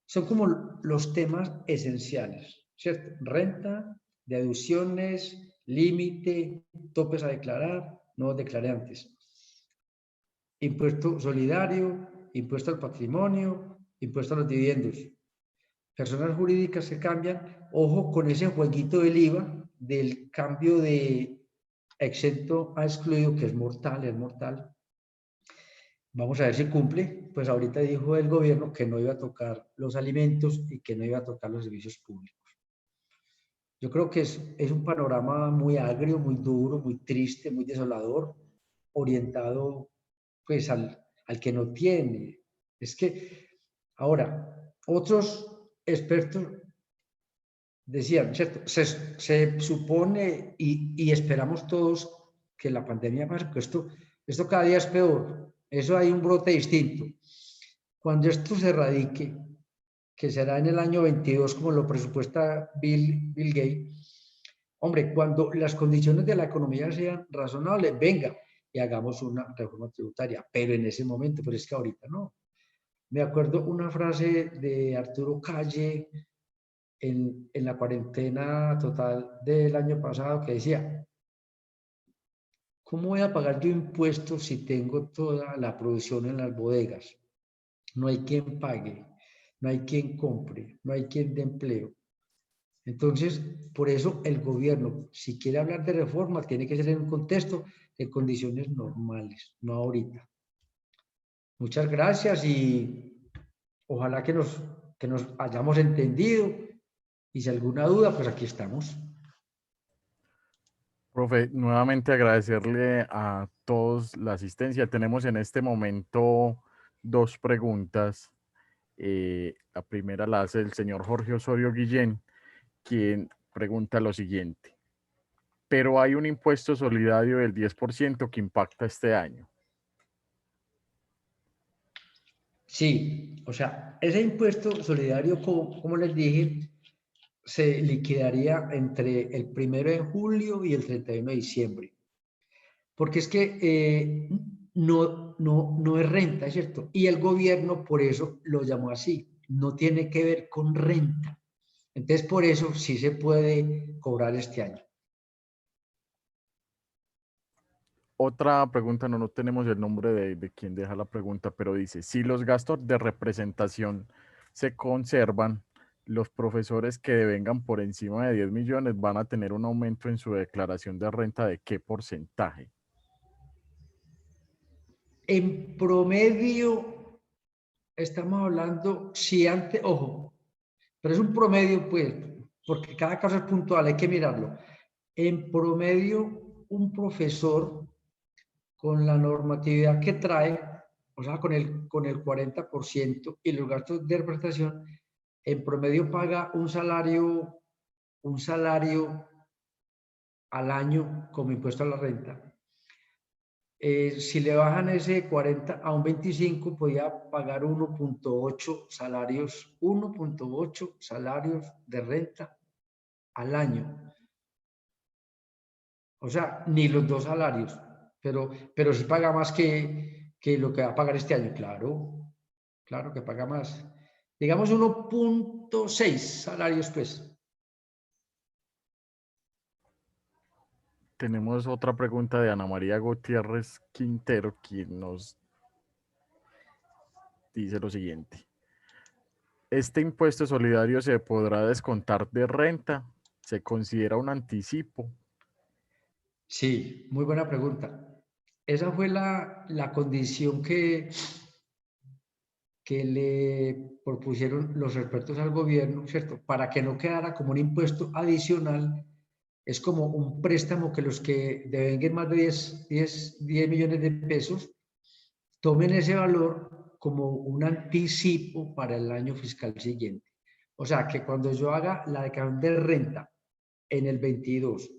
Son como los temas esenciales, ¿cierto? Renta, deducciones, límite, topes a declarar, no declaré antes. Impuesto solidario, impuesto al patrimonio, impuesto a los dividendos. Personas jurídicas que cambian, ojo con ese jueguito del IVA, del cambio de exento a excluido, que es mortal, es mortal. Vamos a ver si cumple. Pues ahorita dijo el gobierno que no iba a tocar los alimentos y que no iba a tocar los servicios públicos. Yo creo que es un panorama muy agrio, muy duro, muy triste, muy desolador, orientado pues al que no tiene. Es que ahora, otros expertos decían, ¿cierto? Se supone y esperamos todos que la pandemia pase, porque esto cada día es peor. Eso hay un brote distinto. Cuando esto se erradique, que será en el año 22, como lo presupuesta Bill Gates, hombre, cuando las condiciones de la economía sean razonables, venga y hagamos una reforma tributaria, pero en ese momento, pero es que ahorita no. Me acuerdo una frase de Arturo Calle en la cuarentena total del año pasado que decía, ¿cómo voy a pagar yo impuestos si tengo toda la producción en las bodegas? No hay quien pague, no hay quien compre, no hay quien dé empleo. Entonces, por eso el gobierno, si quiere hablar de reforma, tiene que ser en un contexto de condiciones normales, no ahorita. Muchas gracias y ojalá que nos hayamos entendido y si alguna duda, pues aquí estamos. Profe, nuevamente agradecerle a todos la asistencia. Tenemos en este momento dos preguntas. La primera la hace el señor Jorge Osorio Guillén, quien pregunta lo siguiente. Pero hay un impuesto solidario del 10% que impacta este año. Sí, o sea, ese impuesto solidario, como les dije, se liquidaría entre el 1 de julio y el 31 de diciembre. Porque es que no es renta, ¿cierto? Y el gobierno por eso lo llamó así, no tiene que ver con renta. Entonces, por eso sí se puede cobrar este año. Otra pregunta, no tenemos el nombre de quien deja la pregunta, pero dice, si los gastos de representación se conservan, los profesores que devengan por encima de 10 millones van a tener un aumento en su declaración de renta ¿de qué porcentaje? En promedio, estamos hablando, si antes, ojo, pero es un promedio, pues, porque cada caso es puntual, hay que mirarlo. En promedio, un profesor con la normatividad que trae, o sea, con el 40% y los gastos de representación, en promedio paga un salario al año como impuesto a la renta. Si le bajan ese 40 a un 25, podía pagar 1.8 salarios, 1.8 salarios de renta al año. O sea, ni los dos salarios, pero sí paga más que lo que va a pagar este año, claro que paga más. Digamos 1.6 salarios, pues. Tenemos otra pregunta de Ana María Gutiérrez Quintero, quien nos dice lo siguiente. ¿Este impuesto solidario se podrá descontar de renta? ¿Se considera un anticipo? Sí, muy buena pregunta. Esa fue la condición que le propusieron los expertos al gobierno, ¿cierto? Para que no quedara como un impuesto adicional, es como un préstamo que los que devenguen más de 10 millones de pesos tomen ese valor como un anticipo para el año fiscal siguiente. O sea, que cuando yo haga la declaración de renta en el 22,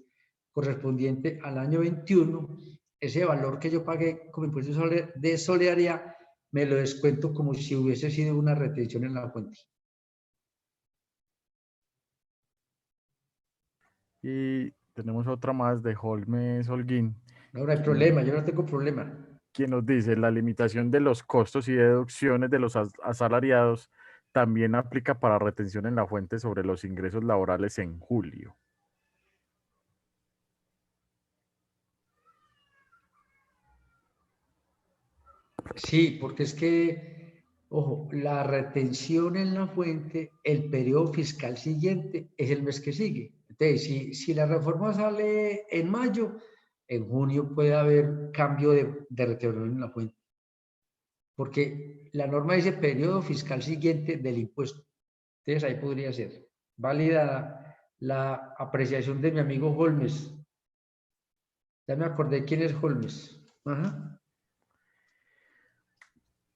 correspondiente al año 21, ese valor que yo pagué como impuesto de solidaridad, me lo descuento como si hubiese sido una retención en la fuente. Y tenemos otra más de Holmes Holguín. No, no hay problema, yo no tengo problema. Quien nos dice, la limitación de los costos y deducciones de los asalariados también aplica para retención en la fuente sobre los ingresos laborales en julio. Sí, porque es que, ojo, la retención en la fuente, el periodo fiscal siguiente es el mes que sigue. Entonces, si la reforma sale en mayo, en junio puede haber cambio de retención en la fuente. Porque la norma dice periodo fiscal siguiente del impuesto. Entonces, ahí podría ser válida la apreciación de mi amigo Holmes. Ya me acordé quién es Holmes. Ajá.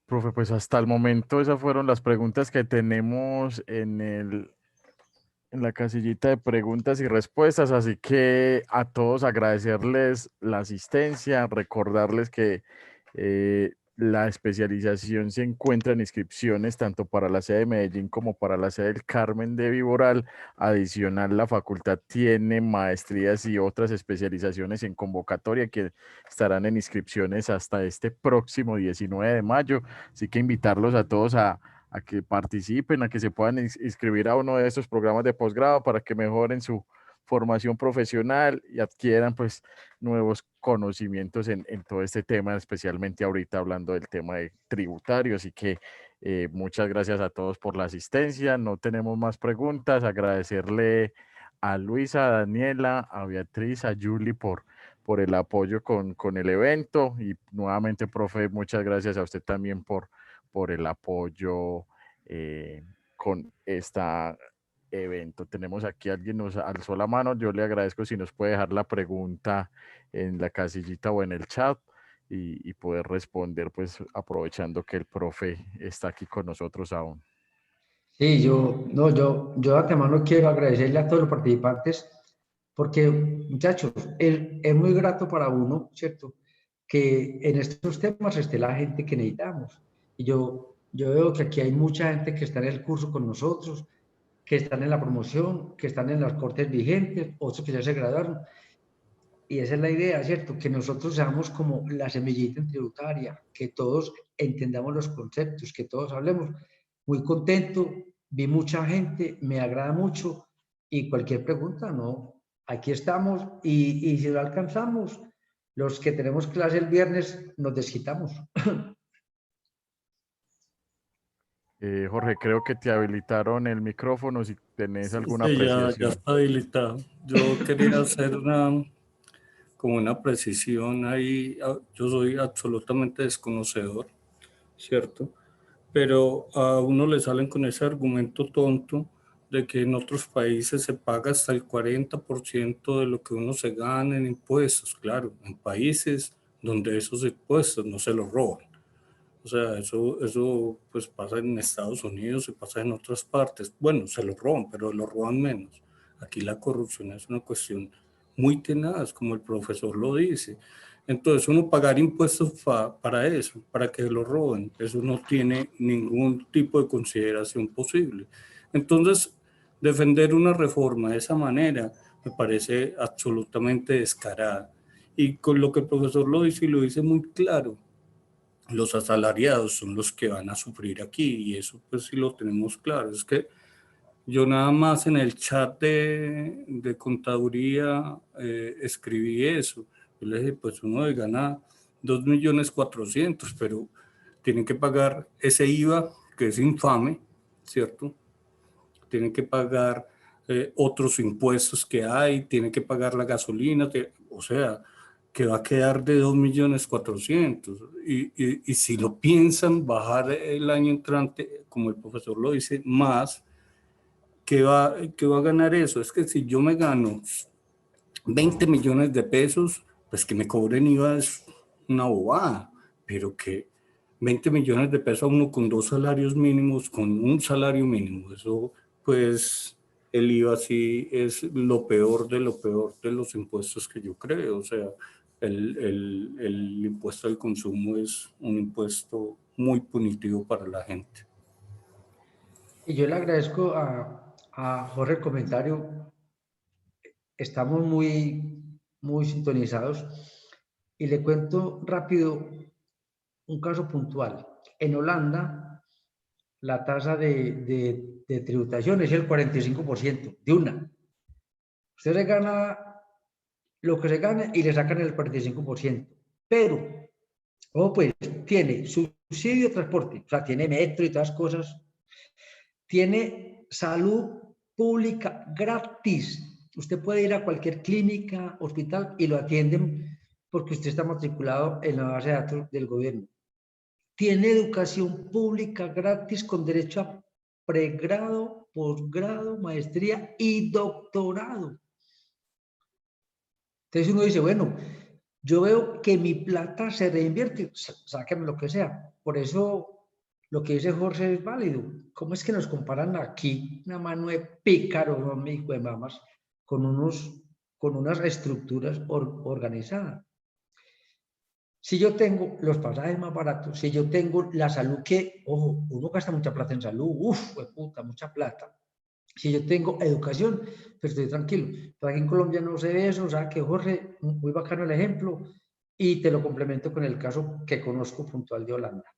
Profe, pues hasta el momento esas fueron las preguntas que tenemos en la casillita de preguntas y respuestas, así que a todos agradecerles la asistencia, recordarles que la especialización se encuentra en inscripciones tanto para la sede de Medellín como para la sede del Carmen de Viboral. Adicional, la facultad tiene maestrías y otras especializaciones en convocatoria que estarán en inscripciones hasta este próximo 19 de mayo, así que invitarlos a todos a que participen, a que se puedan inscribir a uno de estos programas de posgrado para que mejoren su formación profesional y adquieran pues nuevos conocimientos en todo este tema, especialmente ahorita hablando del tema de tributario. Así que muchas gracias a todos por la asistencia. No tenemos más preguntas. Agradecerle a Luisa, a Daniela, a Beatriz, a Julie por el apoyo con el evento y nuevamente, profe, muchas gracias a usted también por el apoyo con este evento. Tenemos aquí a alguien nos alzó la mano, yo le agradezco si nos puede dejar la pregunta en la casillita o en el chat y poder responder, pues aprovechando que el profe está aquí con nosotros aún. Sí, yo de antemano quiero agradecerle a todos los participantes porque, muchachos, es muy grato para uno, ¿cierto? Que en estos temas esté la gente que necesitamos. Y yo veo que aquí hay mucha gente que está en el curso con nosotros, que están en la promoción, que están en las cortes vigentes, otros que ya se graduaron. Y esa es la idea, ¿cierto? Que nosotros seamos como la semillita en tributaria, que todos entendamos los conceptos, que todos hablemos. Muy contento, vi mucha gente, me agrada mucho y cualquier pregunta, ¿no? Aquí estamos y si no alcanzamos, los que tenemos clase el viernes nos desquitamos. Jorge, creo que te habilitaron el micrófono si tenés alguna Sí, apreciación. ya está habilitado. Yo quería hacer como una precisión ahí. Yo soy absolutamente desconocedor, ¿cierto? Pero a uno le salen con ese argumento tonto de que en otros países se paga hasta el 40% de lo que uno se gana en impuestos. Claro, en países donde esos impuestos no se los roban. O sea, eso pues pasa en Estados Unidos y pasa en otras partes. Bueno, se lo roban, pero lo roban menos. Aquí la corrupción es una cuestión muy tenaz, como el profesor lo dice. Entonces, uno pagar impuestos para eso, para que lo roben, eso no tiene ningún tipo de consideración posible. Entonces, defender una reforma de esa manera me parece absolutamente descarada. Y con lo que el profesor lo dice, y lo dice muy claro, los asalariados son los que van a sufrir aquí y eso pues sí lo tenemos claro. Es que yo nada más en el chat de contaduría escribí eso. Yo le dije, pues uno gana 2.400.000, pero tienen que pagar ese IVA que es infame, ¿cierto? Tienen que pagar otros impuestos que hay, tienen que pagar la gasolina, o sea, que va a quedar de 2.400.000. Y si lo piensan bajar el año entrante, como el profesor lo dice, más, ¿qué va a ganar eso? Es que si yo me gano 20 millones de pesos, pues que me cobren IVA es una bobada, pero que 20 millones de pesos a uno con 2 salarios mínimos, con un salario mínimo. Eso, pues, el IVA sí es lo peor de los impuestos que yo creo. O sea, el impuesto al consumo es un impuesto muy punitivo para la gente. Y yo le agradezco a Jorge el comentario. Estamos muy sintonizados. Y le cuento rápido un caso puntual. En Holanda, la tasa de tributación es el 45% de una. Usted se gana lo que se gana y le sacan el 45%. Pero, pues, tiene subsidio de transporte, o sea, tiene metro y todas las cosas. Tiene salud pública gratis. Usted puede ir a cualquier clínica, hospital y lo atienden porque usted está matriculado en la base de datos del gobierno. Tiene educación pública gratis con derecho a pregrado, posgrado, maestría y doctorado. Entonces uno dice, bueno, yo veo que mi plata se reinvierte, sáquenme lo que sea. Por eso lo que dice Jorge es válido. ¿Cómo es que nos comparan aquí una mano de pícaros, no, hijo de mamas, con unas estructuras organizadas? Si yo tengo los pasajes más baratos, si yo tengo la salud que, ojo, uno gasta mucha plata en salud, puta, mucha plata. Si yo tengo educación, pues estoy tranquilo. Pero aquí en Colombia no se ve eso, o sea que Jorge, muy bacano el ejemplo, y te lo complemento con el caso que conozco puntual de Holanda.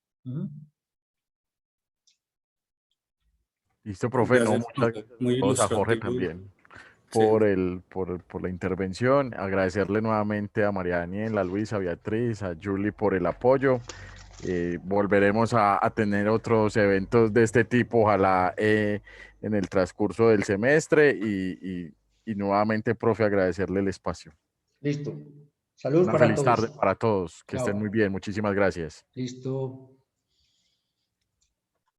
Listo, profe. No, muchas Muy gracias a Jorge ilustrativo. también Sí. por la intervención. Agradecerle nuevamente a María Daniela, a Luisa, a Beatriz, a Julie por el apoyo. Volveremos a tener otros eventos de este tipo, ojalá en el transcurso del semestre y nuevamente, profe, agradecerle el espacio. Listo. Salud Una para feliz todos. tarde para todos. Que estén muy Chao. bien. Muchísimas gracias. Listo.